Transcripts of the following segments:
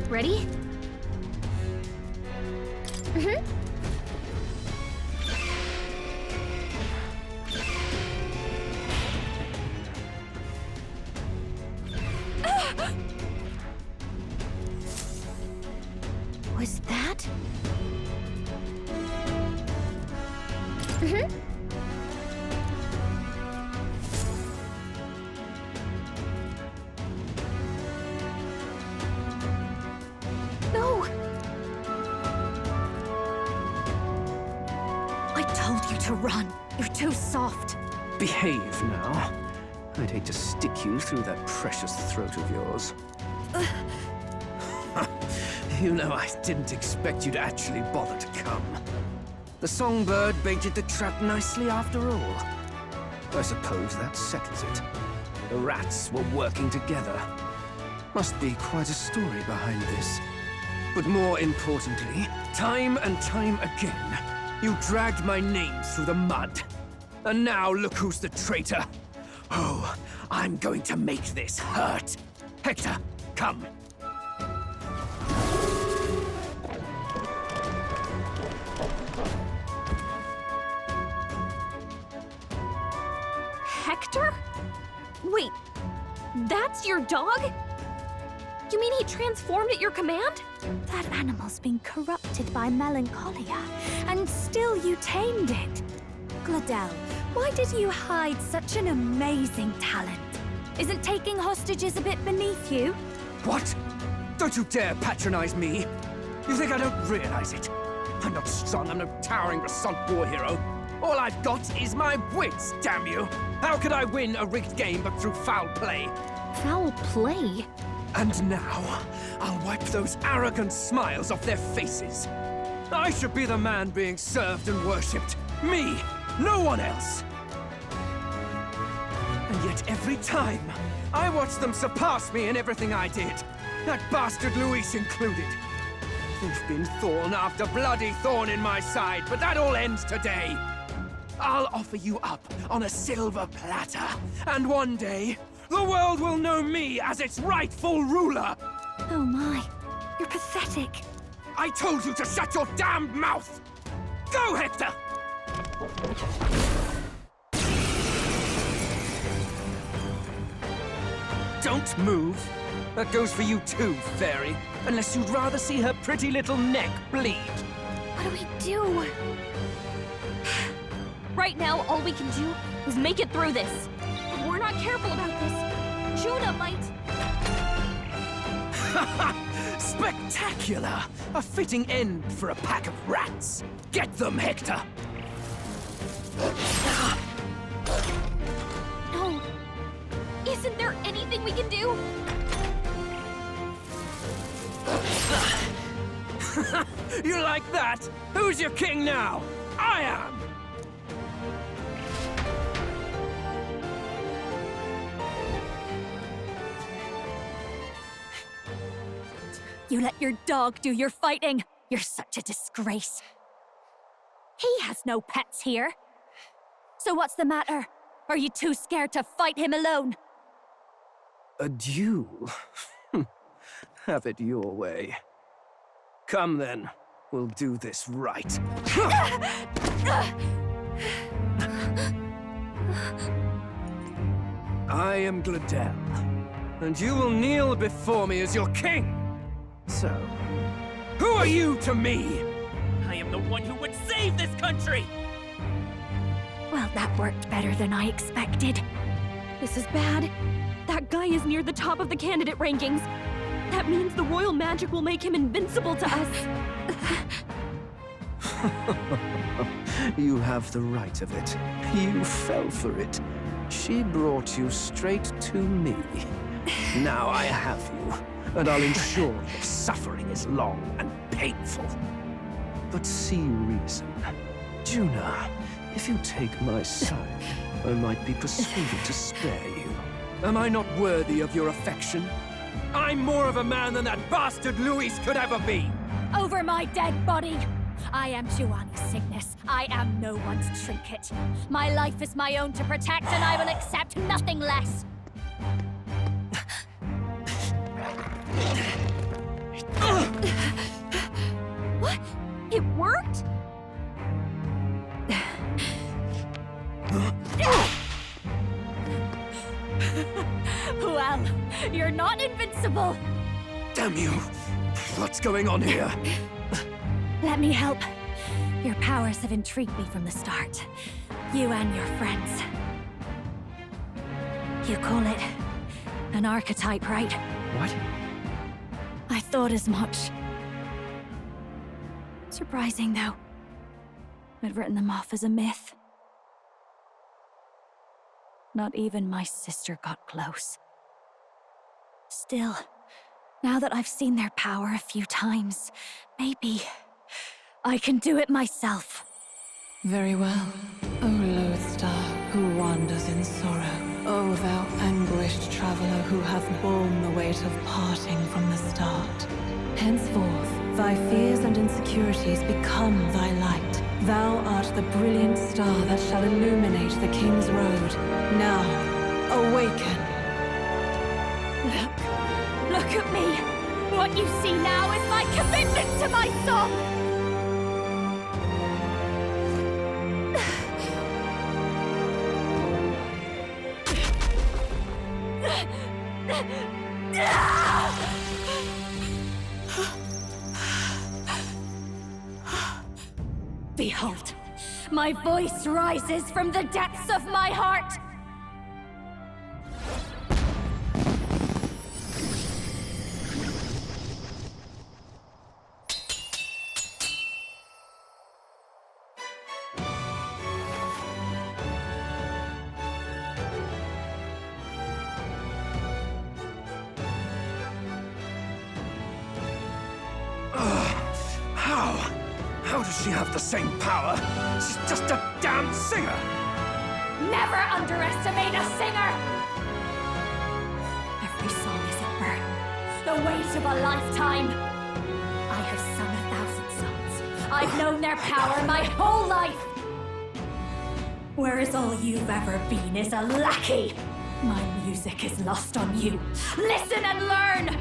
Ready? Was that? No! I told you to run. You're too soft. Behave now. I'd hate to stick you through that precious throat of yours. You know, I didn't expect you to actually bother to come. The songbird baited the trap nicely after all. I suppose that settles it. The rats were working together. Must be quite a story behind this. But more importantly, time and time again, you dragged my name through the mud. And now look who's the traitor. Oh, I'm going to make this hurt. Hector, come. Hector? Wait, that's your dog? You mean he transformed at your command? That animal's been corrupted by melancholia, and still you tamed it. Glodell, why did you hide such an amazing talent? Isn't taking hostages a bit beneath you? What? Don't you dare patronize me! You think I don't realize it? I'm not strong, I'm no towering Rassant war hero. All I've got is my wits, damn you! How could I win a rigged game but through foul play? Foul play? And now, I'll wipe those arrogant smiles off their faces. I should be the man being served and worshipped. Me, no one else. And yet every time, I watch them surpass me in everything I did. That bastard Luis included. They've been thorn after bloody thorn in my side, but that all ends today. I'll offer you up on a silver platter, and one day, the world will know me as its rightful ruler! Oh my, you're pathetic. I told you to shut your damned mouth! Go, Hector! Don't move. That goes for you too, fairy. Unless you'd rather see her pretty little neck bleed. What do we do? Right now, all we can do is make it through this. If we're not careful about this, Juna might... Spectacular! A fitting end for a pack of rats. Get them, Hector! No. Isn't there anything we can do? You like that? Who's your king now? I am! You let your dog do your fighting. You're such a disgrace. He has no pets here. So what's the matter? Are you too scared to fight him alone? A duel? Have it your way. Come then, we'll do this right. I am Glodell, and you will kneel before me as your king. So, who are you to me? I am the one who would save this country! Well, that worked better than I expected. This is bad. That guy is near the top of the candidate rankings. That means the royal magic will make him invincible to us. You have the right of it. You fell for it. She brought you straight to me. Now I have you, and I'll ensure your suffering is long and painful. But see reason. Juna, if you take my side, I might be persuaded to spare you. Am I not worthy of your affection? I'm more of a man than that bastard Luis could ever be! Over my dead body! I am Giovanni's Cygnus. I am no one's trinket. My life is my own to protect, and I will accept nothing less. impossible! Damn you! What's going on here? Let me help. Your powers have intrigued me from the start. You and your friends. You call it an archetype, right? What? I thought as much. Surprising, though. I'd written them off as a myth. Not even my sister got close. Still, now that I've seen their power a few times, maybe I can do it myself. Very well, O Lodestar, who wanders in sorrow. O thou anguished traveler who hath borne the weight of parting from the start. Henceforth, thy fears and insecurities become thy light. Thou art the brilliant star that shall illuminate the King's Road. Now, awaken. Look at me! What you see now is my commitment to my song! Behold, my voice rises from the depths of my heart! How does she have the same power? She's just a damn singer! Never underestimate a singer! Every song is a burden, the weight of a lifetime. I have sung 1,000 songs. I've known their power my whole life. Whereas all you've ever been is a lackey. My music is lost on you. Listen and learn!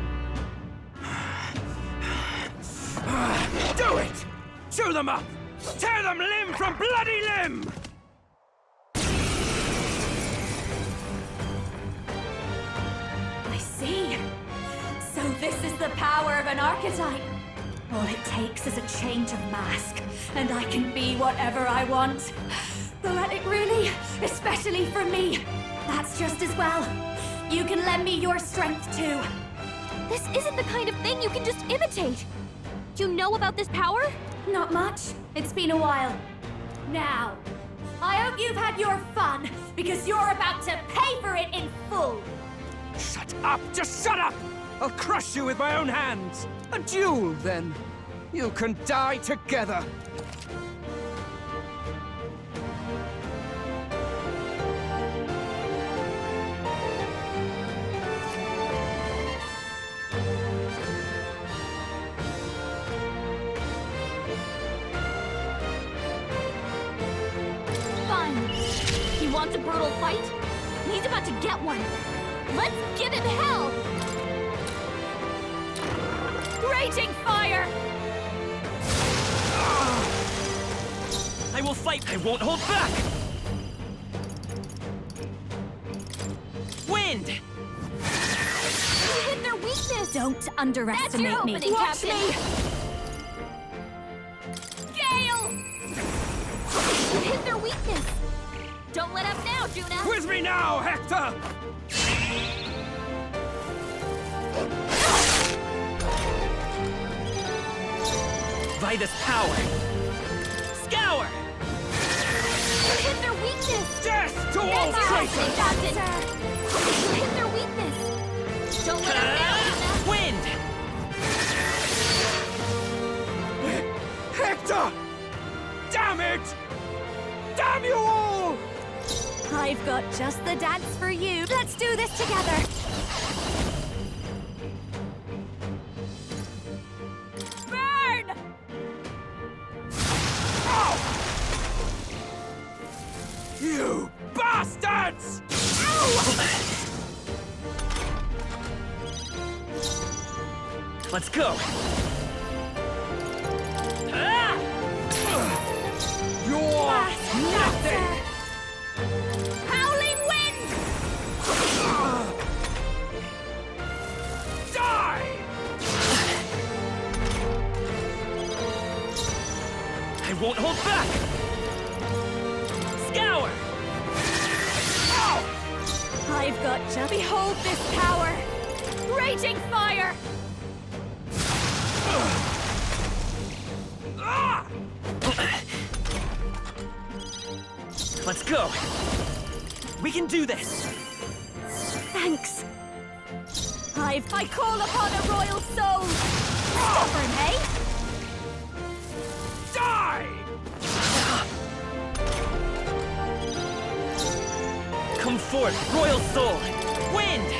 Do it! Chew them up! Tear them limb from bloody limb! I see. So this is the power of an archetype. All it takes is a change of mask, and I can be whatever I want. Poetic, really, especially for me. That's just as well. You can lend me your strength, too. This isn't the kind of thing you can just imitate. You know about this power? Not much. It's been a while. Now, I hope you've had your fun, because you're about to pay for it in full. Shut up! Just shut up! I'll crush you with my own hands! A duel, then! You can die together! He wants a brutal fight? He's about to get one. Let's give him hell! Raging fire! I will fight. I won't hold back. Wind. You hit their weakness! Don't That's your underestimate me. opening, Watch Captain! me! Gale! You hit their weakness! Don't let up now, Juna! With me now, Hector! By this power. Scour. You hit their weakness! Death to all That's your traitors! opening, Captain! You hit their weakness! Don't let up now, Juna! Wind. Hector! Damn it! Damn you all! I've got just the dance for you. Let's do this together. Burn! You bastards! Let's go. Ah! You're nothing! Howling wind! won't hold back! Scour! I've got you. Behold this power! Raging fire! Let's go! We can do this! Thanks. I call upon a royal soul! Stubborn, eh? Die! Come forth, Royal Soul! Wind!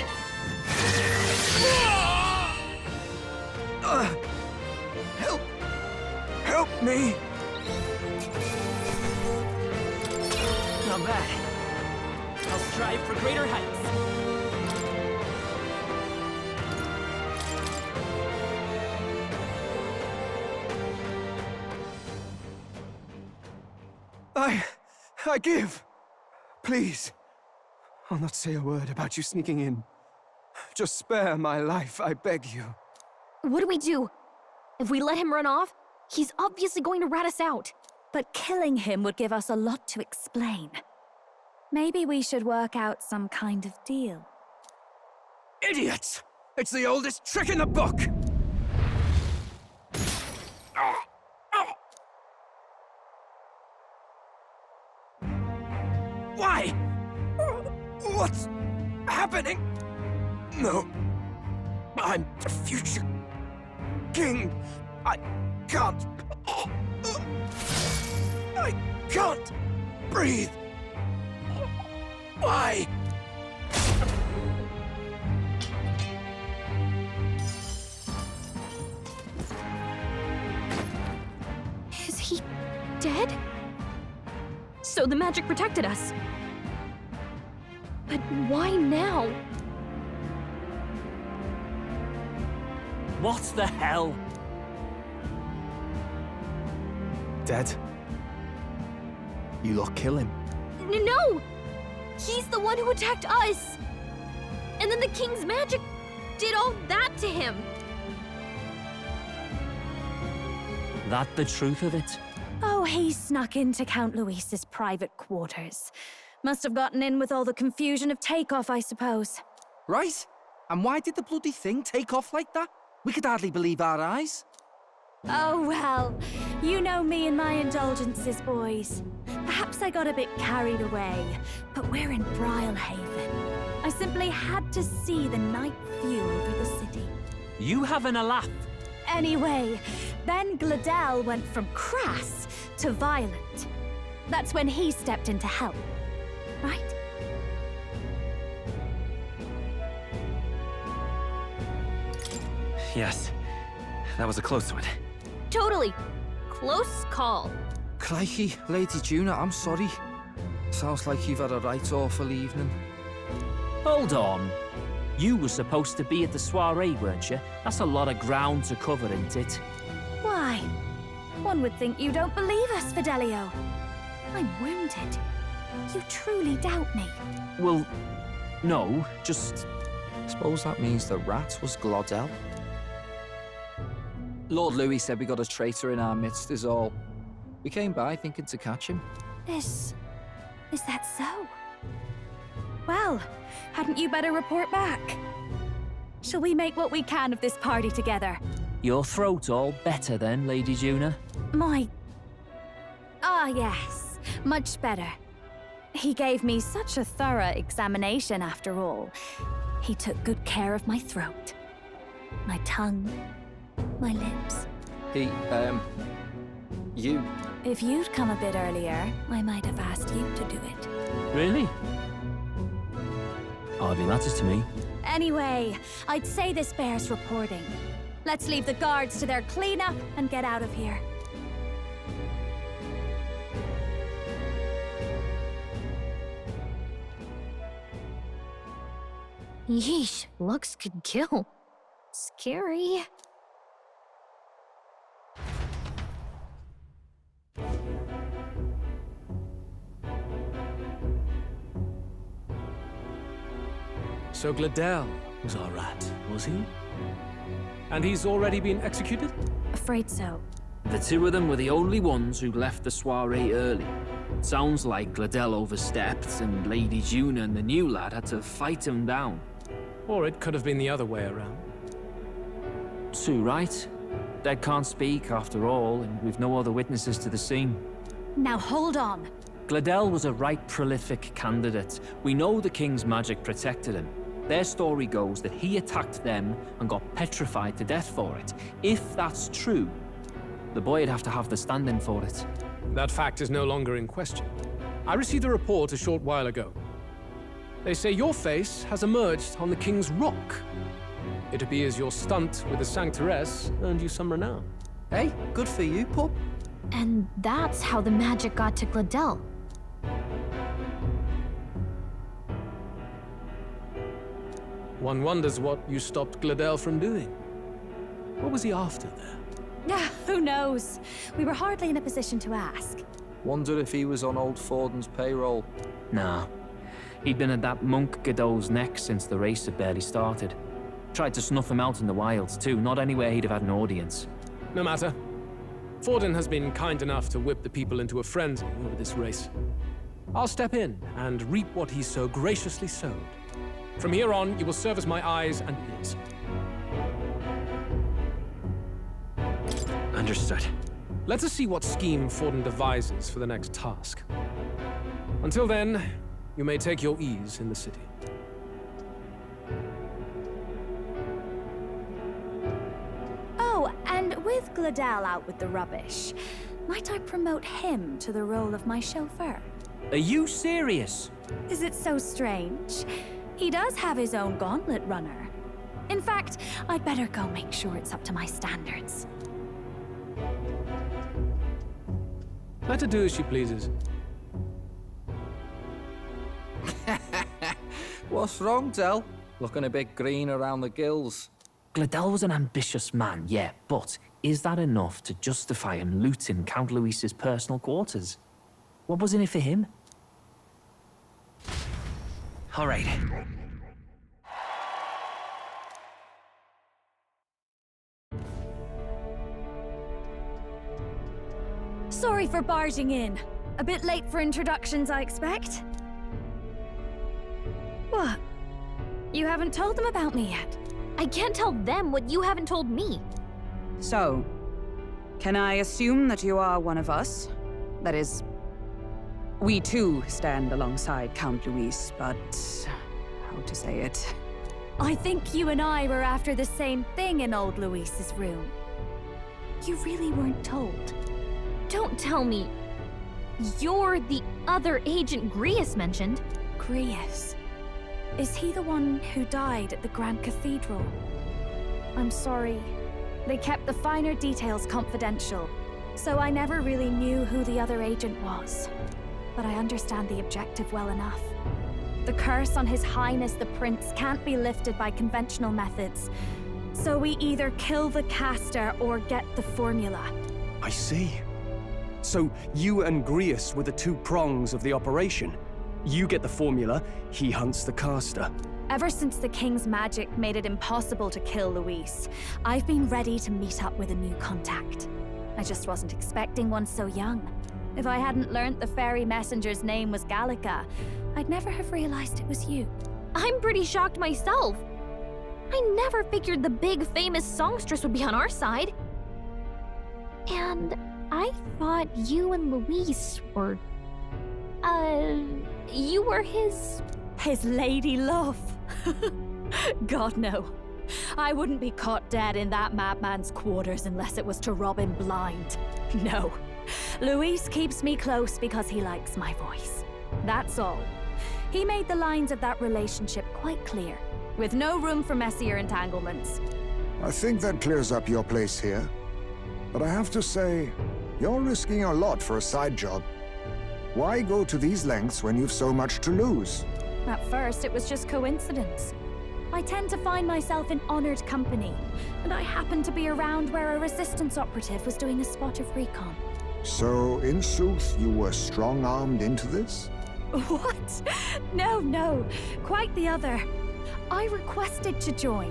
Help me! Not bad. I'll strive for greater heights. I give. Please. I'll not say a word about you sneaking in. Just spare my life, I beg you. What do we do? If we let him run off, he's obviously going to rat us out. But killing him would give us a lot to explain. Maybe we should work out some kind of deal. Idiots! It's the oldest trick in the book! Why? What's happening? No. I'm the future king. I can't breathe. Why? Is he dead? So the magic protected us. But why now? What the hell? Dead? You lot kill him. No! He's the one who attacked us! And then the king's magic did all that to him! That the truth of it? Oh, he snuck into Count Luis's private quarters. Must have gotten in with all the confusion of takeoff, I suppose. Right? And why did the bloody thing take off like that? We could hardly believe our eyes. Oh, well, you know me and my indulgences, boys. Perhaps I got a bit carried away, but we're in Brylehaven. I simply had to see the night view over the city. You having a laugh? Anyway, then Glodell went from crass to violent. That's when he stepped in to help, right? Yes. That was a close one. Totally. Close call. Crikey, Lady Juna, I'm sorry. Sounds like you've had a right awful evening. Hold on. You were supposed to be at the soiree, weren't you? That's a lot of ground to cover, isn't it? Why? One would think you don't believe us, Fidelio. I'm wounded. You truly doubt me. Well, no, just... Suppose that means the rat was Glodell. Lord Louis said we got a traitor in our midst is all. We came by thinking to catch him. Is that so? Well, hadn't you better report back? Shall we make what we can of this party together? Your throat all better then, Lady Juna? Yes, much better. He gave me such a thorough examination after all. He took good care of my throat, my tongue, my lips. You. If you'd come a bit earlier, I might have asked you to do it. Really? Hardly matters to me. Anyway, I'd say this bears reporting. Let's leave the guards to their cleanup and get out of here. Yeesh, looks could kill. Scary. So Glodell was our rat, was he? And he's already been executed? Afraid so. The two of them were the only ones who left the soiree early. Sounds like Glodell overstepped, and Lady Juna and the new lad had to fight him down. Or it could have been the other way around. Too right. Dead can't speak, after all, and we've no other witnesses to the scene. Now hold on. Glodell was a right prolific candidate. We know the king's magic protected him. Their story goes that he attacked them and got petrified to death for it. If that's true, the boy'd have to have the stand-in for it. That fact is no longer in question. I received a report a short while ago. They say your face has emerged on the King's Rock. It appears your stunt with the Sanctoress earned you some renown. Hey, good for you, pup. And that's how the magic got to Glodell. One wonders what you stopped Glodell from doing. What was he after there? Who knows? We were hardly in a position to ask. Wonder if he was on old Forden's payroll. Nah. He'd been at that monk Godot's neck since the race had barely started. Tried to snuff him out in the wilds, too. Not anywhere he'd have had an audience. No matter. Forden has been kind enough to whip the people into a frenzy over this race. I'll step in and reap what he so graciously sowed. From here on, you will serve as my eyes and ears. Understood. Let us see what scheme Forden devises for the next task. Until then, you may take your ease in the city. Oh, and with Glodell out with the rubbish, might I promote him to the role of my chauffeur? Are you serious? Is it so strange? He does have his own gauntlet runner. In fact, I'd better go make sure it's up to my standards. Let her do as she pleases. What's wrong, Dell? Looking a bit green around the gills. Glodell was an ambitious man, yeah, but is that enough to justify him looting Count Luis's personal quarters? What was in it for him? All right. Sorry for barging in. A bit late for introductions, I expect. What? You haven't told them about me yet? I can't tell them what you haven't told me. So, can I assume that you are one of us? That is, we too stand alongside Count Luis, but how to say it? I think you and I were after the same thing in old Luis's room. You really weren't told. Don't tell me you're the other agent Grius mentioned. Grius. Is he the one who died at the Grand Cathedral? I'm sorry. They kept the finer details confidential, so I never really knew who the other agent was. But I understand the objective well enough. The curse on His Highness the Prince can't be lifted by conventional methods, so we either kill the caster or get the formula. I see. So you and Grius were the two prongs of the operation. You get the formula, he hunts the caster. Ever since the King's magic made it impossible to kill Luis, I've been ready to meet up with a new contact. I just wasn't expecting one so young. If I hadn't learnt the fairy messenger's name was Gallica, I'd never have realized it was you. I'm pretty shocked myself. I never figured the big famous songstress would be on our side. And I thought you and Luis were... you were his lady love. God, no. I wouldn't be caught dead in that madman's quarters unless it was to rob him blind. No. Luis keeps me close because he likes my voice. That's all. He made the lines of that relationship quite clear, with no room for messier entanglements. I think that clears up your place here. But I have to say, you're risking a lot for a side job. Why go to these lengths when you've so much to lose? At first, it was just coincidence. I tend to find myself in honored company, and I happened to be around where a resistance operative was doing a spot of recon. So, in sooth, you were strong-armed into this? What? No. Quite the other. I requested to join.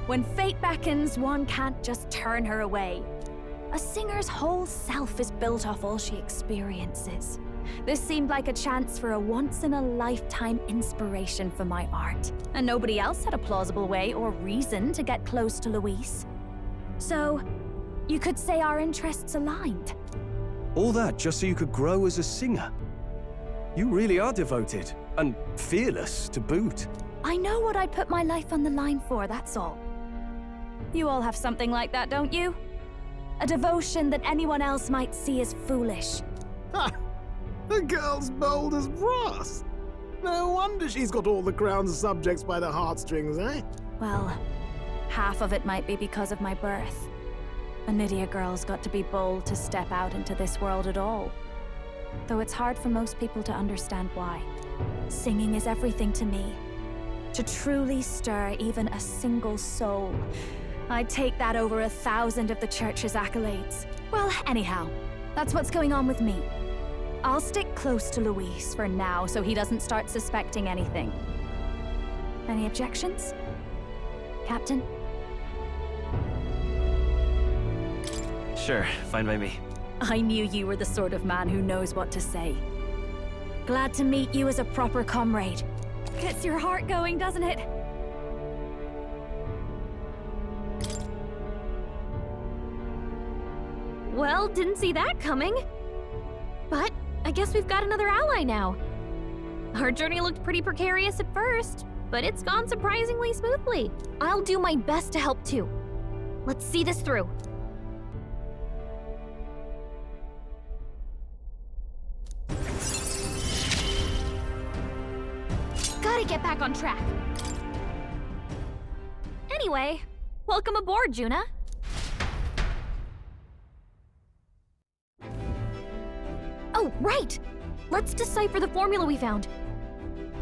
When fate beckons, one can't just turn her away. A singer's whole self is built off all she experiences. This seemed like a chance for a once-in-a-lifetime inspiration for my art. And nobody else had a plausible way or reason to get close to Luis. So, you could say our interests aligned. All that just so you could grow as a singer? You really are devoted, and fearless to boot. I know what I'd put my life on the line for, that's all. You all have something like that, don't you? A devotion that anyone else might see as foolish. Ha! The girl's bold as brass. No wonder she's got all the crown's subjects by the heartstrings, eh? Well, half of it might be because of my birth. A Nydia girl's got to be bold to step out into this world at all. Though it's hard for most people to understand why. Singing is everything to me. To truly stir even a single soul, I'd take that over 1,000 of the church's accolades. Well, anyhow, that's what's going on with me. I'll stick close to Luis for now so he doesn't start suspecting anything. Any objections? Captain? Sure, fine by me. I knew you were the sort of man who knows what to say. Glad to meet you as a proper comrade. Gets your heart going, doesn't it? Well, didn't see that coming. But I guess we've got another ally now. Our journey looked pretty precarious at first, but it's gone surprisingly smoothly. I'll do my best to help too. Let's see this through. Gotta get back on track. Anyway, welcome aboard, Juna. Oh, right! Let's decipher the formula we found.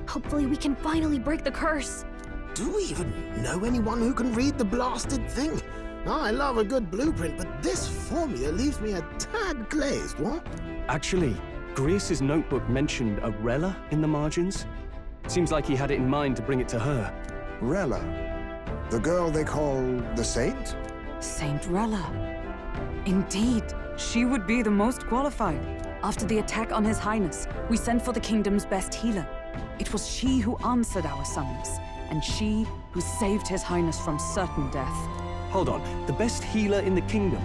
Hopefully we can finally break the curse. Do we even know anyone who can read the blasted thing? I love a good blueprint, but this formula leaves me a tad glazed, what? Actually, Grius's notebook mentioned a Rella in the margins. Seems like he had it in mind to bring it to her. Rella? The girl they call the Saint? Saint Rella. Indeed, she would be the most qualified. After the attack on His Highness, we sent for the kingdom's best healer. It was she who answered our summons, and she who saved His Highness from certain death. Hold on, the best healer in the kingdom?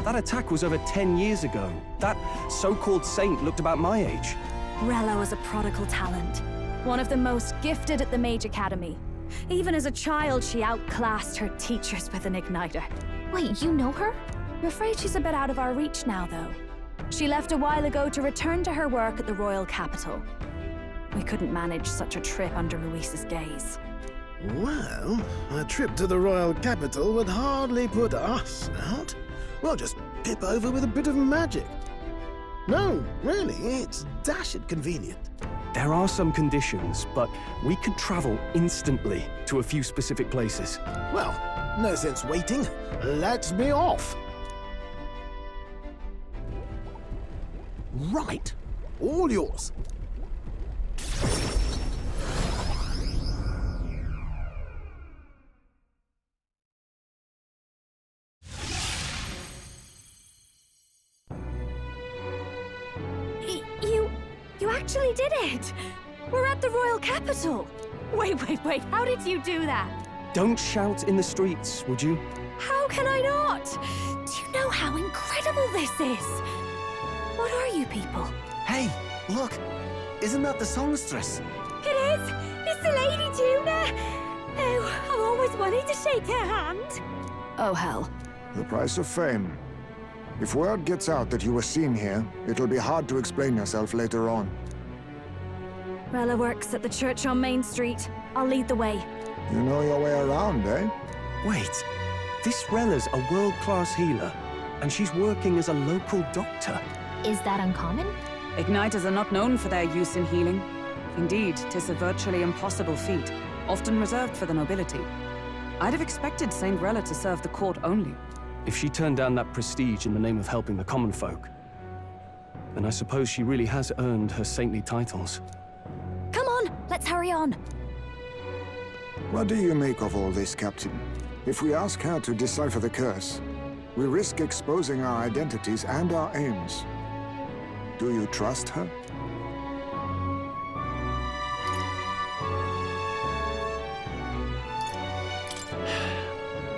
That attack was over 10 years ago. That so-called saint looked about my age. Rella was a prodigal talent. One of the most gifted at the Mage Academy. Even as a child, she outclassed her teachers with an igniter. Wait, you know her? I'm afraid she's a bit out of our reach now, though. She left a while ago to return to her work at the royal capital. We couldn't manage such a trip under Luis's gaze. Well, a trip to the royal capital would hardly put us out. We'll just pip over with a bit of magic. No, really, it's dashed convenient. There are some conditions, but we could travel instantly to a few specific places. Well, no sense waiting. Let's be off. Right. All yours. You actually did it! We're at the royal capital! Wait, how did you do that? Don't shout in the streets, would you? How can I not? Do you know how incredible this is? What are you people? Hey, look! Isn't that the songstress? It is! It's the Lady Juna! Oh, I've always wanted to shake her hand. Oh, hell. The price of fame. If word gets out that you were seen here, it'll be hard to explain yourself later on. Rella works at the church on Main Street. I'll lead the way. You know your way around, eh? Wait, this Rella's a world-class healer, and she's working as a local doctor. Is that uncommon? Igniters are not known for their use in healing. Indeed, 'tis a virtually impossible feat, often reserved for the nobility. I'd have expected Saint Rella to serve the court only. If she turned down that prestige in the name of helping the common folk, then I suppose she really has earned her saintly titles. Come on, let's hurry on. What do you make of all this, Captain? If we ask her to decipher the curse, We risk exposing our identities and our aims. Do you trust her?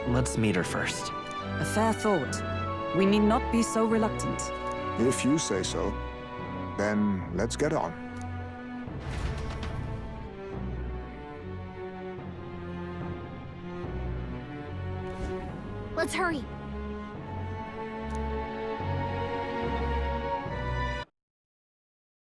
Let's meet her first. A fair thought. We need not be so reluctant. If you say so, then let's get on. Let's hurry.